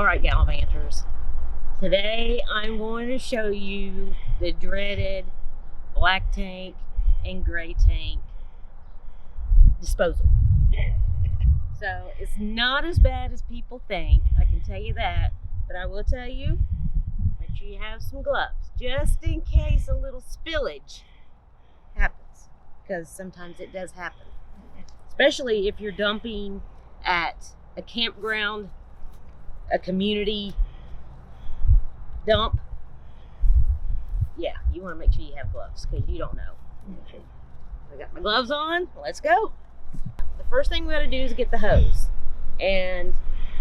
Alright, Gallivanters, today I'm going to show you the dreaded black tank and gray tank disposal. So it's not as bad as people think, I can tell you that, but I will tell you, make sure you have some gloves, just in case a little spillage happens, because sometimes it does happen, especially if you're dumping at a campground, a community dump. Yeah, you want to make sure you have gloves because you don't know. I got my gloves on. Let's go. The first thing we got to do is get the hose, and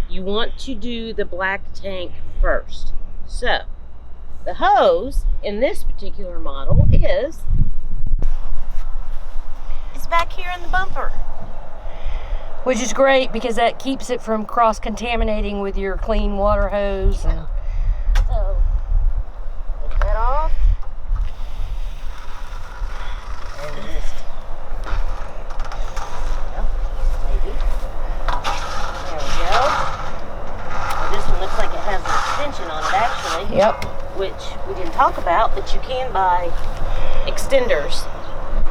you want to do the black tank first. So the hose in this particular model is back here in the bumper. Which is great because that keeps it from cross-contaminating with your clean water hose. And so, take that off. And just, maybe. There we go. Well, this one looks like it has an extension on it, actually. Yep. Which we didn't talk about, but you can buy extenders.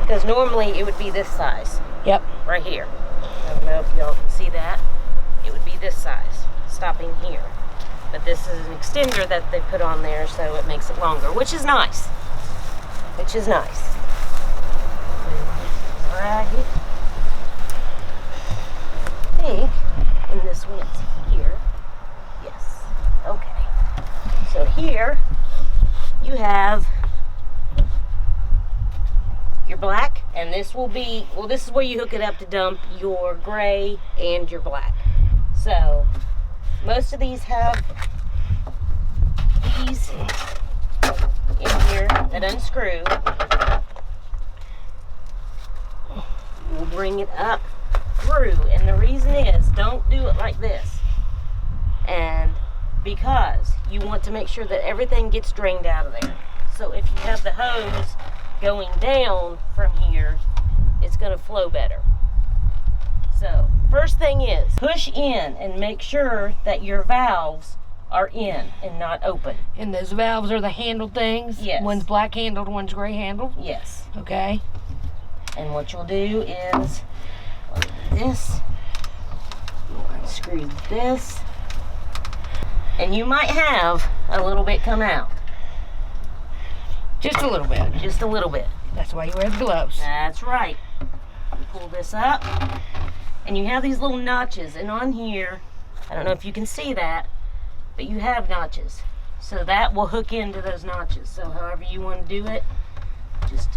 Because normally it would be this size. Yep. Right here. I don't know if y'all can see that. It would be this size, stopping here. But this is an extender that they put on there, so it makes it longer, which is nice. Which is nice. Drag it. I think, and this one's here. Yes. Okay. So here, you have your black, and this will be, well, this is where you hook it up to dump your gray and your black. So most of these have these in here that unscrew. We'll bring it up through, and the reason is, don't do it like this, and because you want to make sure that everything gets drained out of there. So if you have the hose going down from here, it's going to flow better. So first thing is, push in and make sure that your valves are in and not open. And those valves are the handled things? Yes. One's black handled, one's gray handled? Yes. Okay. And what you'll do is, this, you'll unscrew this, and you might have a little bit come out. Just a little bit. Just a little bit. That's why you wear the gloves. That's right. You pull this up, and you have these little notches, and on here, I don't know if you can see that, but you have notches. So that will hook into those notches. So however you want to do it, just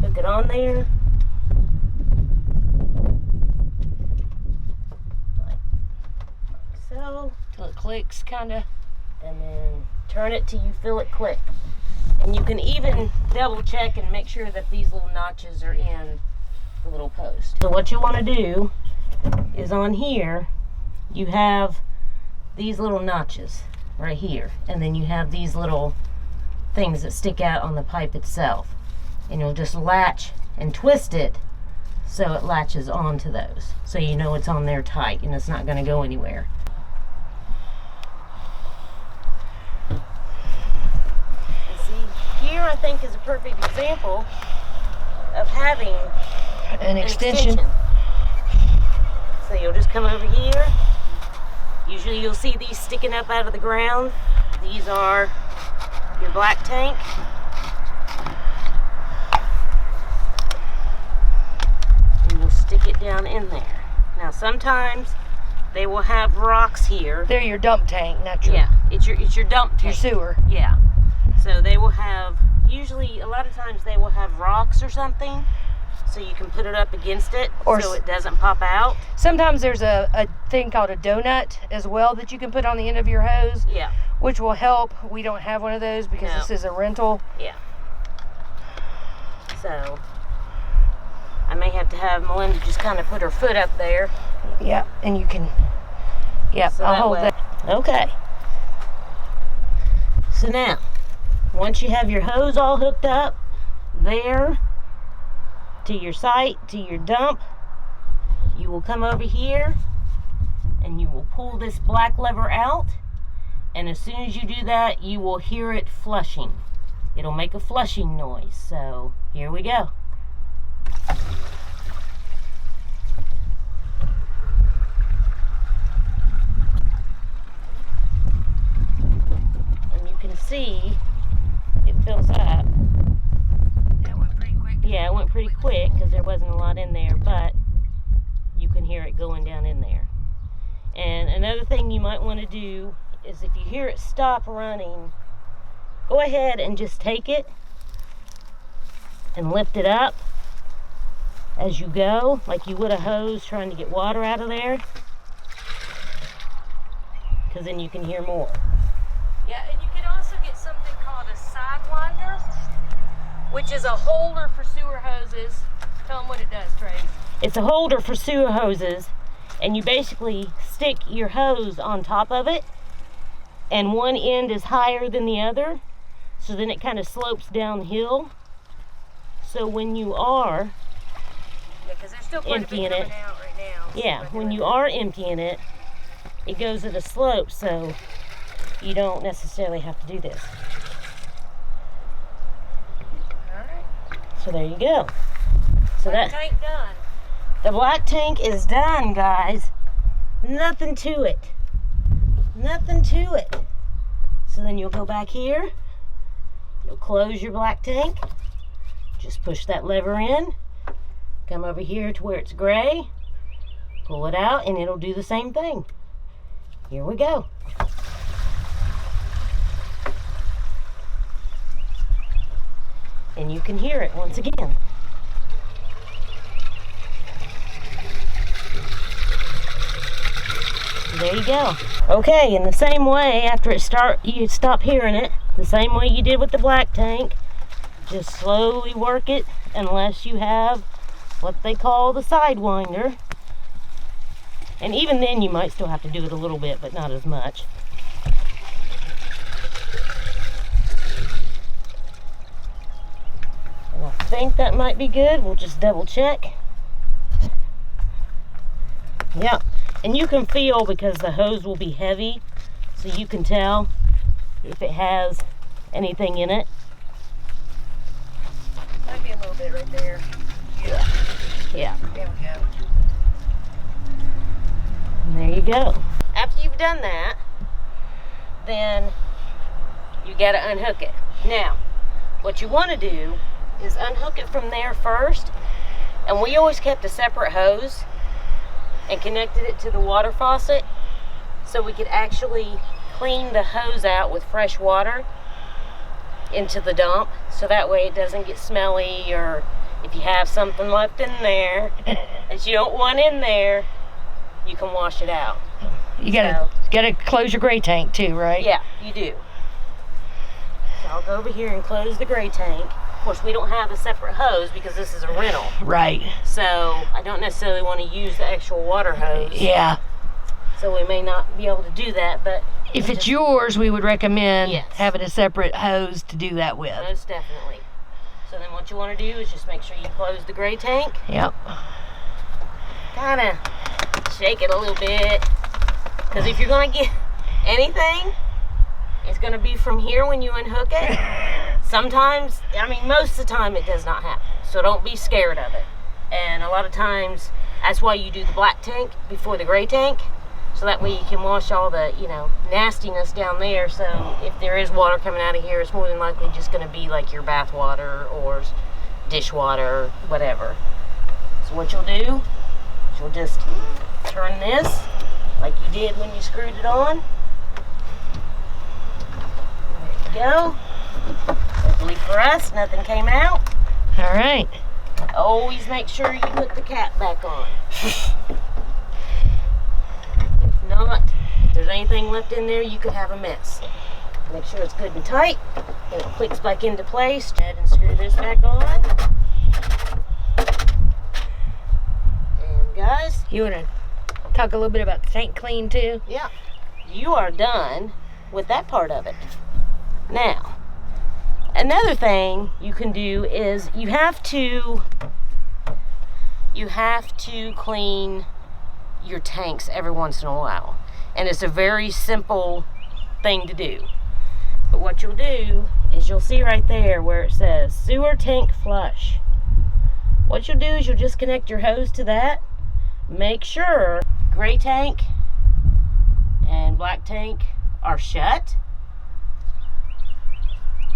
hook it on there. Like so. Till it clicks, kind of. And then turn it till you feel it click. And you can even double check and make sure that these little notches are in the little post. So what you want to do is on here, you have these little notches right here. And then you have these little things that stick out on the pipe itself. And you'll just latch and twist it so it latches onto those. So you know it's on there tight and it's not going to go anywhere. Here, I think, is a perfect example of having an extension. So you'll just come over here. Usually you'll see these sticking up out of the ground. These are your black tank. And you'll stick it down in there. Now sometimes they will have rocks here. They're your dump tank, not your... Yeah, it's your dump tank. Your sewer. Yeah. So they will have, usually a lot of times they will have rocks or something, so you can put it up against it or so it doesn't pop out. Sometimes there's a thing called a donut as well that you can put on the end of your hose. Yeah. Which will help. We don't have one of those because this is a rental. Yeah. So I may have to have Melinda just kind of put her foot up there. Yeah, and you can, yep, so I'll hold that. Okay. So now, once you have your hose all hooked up there to your site, to your dump, you will come over here and you will pull this black lever out, and as soon as you do that, you will hear it flushing. It'll make a flushing noise. So here we go. And you can see it fills up. That went pretty quick. Yeah, it went pretty quick because there wasn't a lot in there, but you can hear it going down in there. And another thing you might want to do is if you hear it stop running, go ahead and just take it and lift it up as you go, like you would a hose trying to get water out of there, because then you can hear more. Yeah, and you can also get something called a sidewinder, which is a holder for sewer hoses. Tell them what it does, Trace. It's a holder for sewer hoses, and you basically stick your hose on top of it, and one end is higher than the other, so then it kind of slopes downhill. So when you are emptying it, yeah, when you are emptying it, it goes at a slope, so you don't necessarily have to do this. Alright. So there you go. So Black that tank done. the black tank is done, guys. Nothing to it. Nothing to it. So then you'll go back here. You'll close your black tank. Just push that lever in. Come over here to where it's gray. Pull it out and it'll do the same thing. Here we go. And you can hear it once again. There you go. Okay, in the same way, after you stop hearing it, the same way you did with the black tank, just slowly work it unless you have what they call the sidewinder. And even then you might still have to do it a little bit, but not as much. And I think that might be good. We'll just double check. Yep. And you can feel, because the hose will be heavy, so you can tell if it has anything in it. Might be a little bit right there. Yeah. There we go. And there you go. After you've done that, then you gotta unhook it. Now, what you wanna do is unhook it from there first, and we always kept a separate hose and connected it to the water faucet so we could actually clean the hose out with fresh water into the dump, so that way it doesn't get smelly, or if you have something left in there that you don't want in there, you can wash it out. You gotta close your gray tank too, right? Yeah, you do. So I'll go over here and close the gray tank. Of course, we don't have a separate hose because this is a rental. Right. So I don't necessarily want to use the actual water hose. Yeah. So we may not be able to do that, but If it's yours, we would recommend Yes. having a separate hose to do that with. most definitely. So then what you want to do is just make sure you close the gray tank. Yep. Kind of shake it a little bit. Because if you're going to get anything, it's going to be from here when you unhook it. Sometimes, I mean, most of the time it does not happen. So don't be scared of it. And a lot of times, that's why you do the black tank before the gray tank. So that way you can wash all the, nastiness down there. So if there is water coming out of here, it's more than likely just going to be like your bath water or dishwater, whatever. So what you'll do is you'll just turn this like you did when you screwed it on. There you go. Luckily for us, nothing came out. All right. Always make sure you put the cap back on. If not, if there's anything left in there, you could have a mess. Make sure it's good and tight, and it clicks back into place. Go ahead and screw this back on. And guys, You want to talk a little bit about the tank clean too? yeah, you are done with that part of it. Now, another thing you can do is you have to clean your tanks every once in a while. And it's a very simple thing to do. But what you'll do is you'll see right there where it says sewer tank flush. What you'll do is you'll just connect your hose to that. Make sure gray tank and black tank are shut.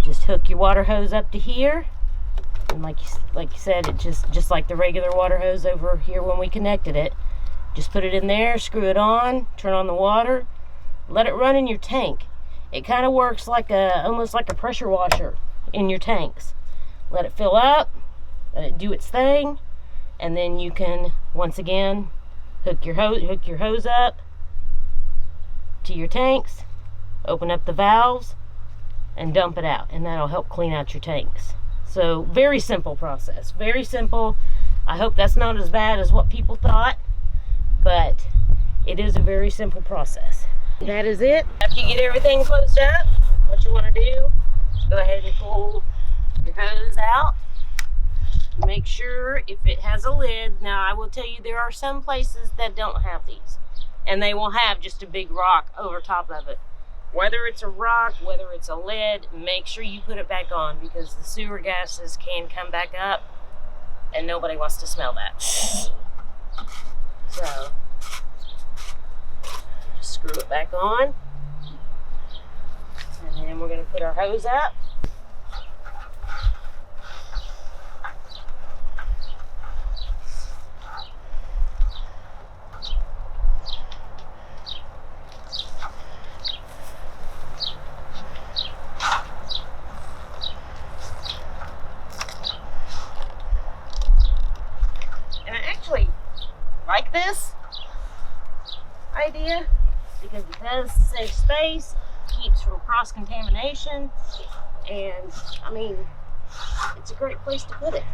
Just hook your water hose up to here. And like you said, it just like the regular water hose over here when we connected it. Just put it in there, screw it on, turn on the water, let it run in your tank. It kind of works like almost like a pressure washer in your tanks. Let it fill up, let it do its thing, and then you can once again hook your hose up to your tanks, open up the valves, and dump it out, and that'll help clean out your tanks. So very simple process, very simple. I hope that's not as bad as what people thought, but it is a very simple process. That is it. After you get everything closed up, what you want to do is go ahead and pull your hose out. Make sure if it has a lid. Now I will tell you there are some places that don't have these, and they will have just a big rock over top of it. Whether it's a rock, whether it's a lid, make sure you put it back on, because the sewer gases can come back up and nobody wants to smell that. So just screw it back on, and then we're going to put our hose up. Like this idea because it does save space, keeps from cross-contamination, and I mean, it's a great place to put it.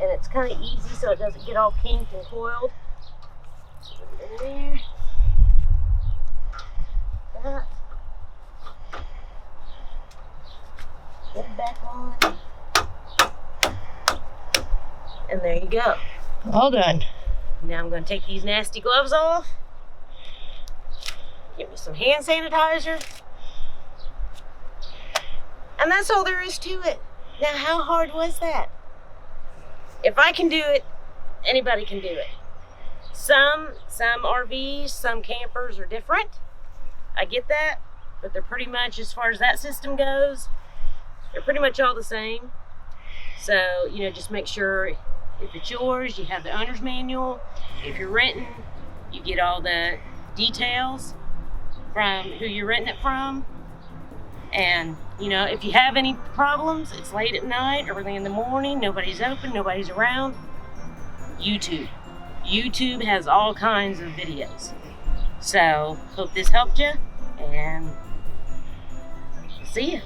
And it's kind of easy so it doesn't get all kinked and coiled. Put it in there. That. Put it back on. And there you go. All done. Now I'm going to take these nasty gloves off. Get me some hand sanitizer. And that's all there is to it. Now, how hard was that? If I can do it, anybody can do it. Some RVs, some campers are different. I get that. But they're pretty much, as far as that system goes, they're pretty much all the same. So, you know, just make sure if it's yours, you have the owner's manual. If you're renting, you get all the details from who you're renting it from. And, you know, if you have any problems, it's late at night, early in the morning, nobody's open, nobody's around, YouTube. YouTube has all kinds of videos. So, hope this helped you, and see ya.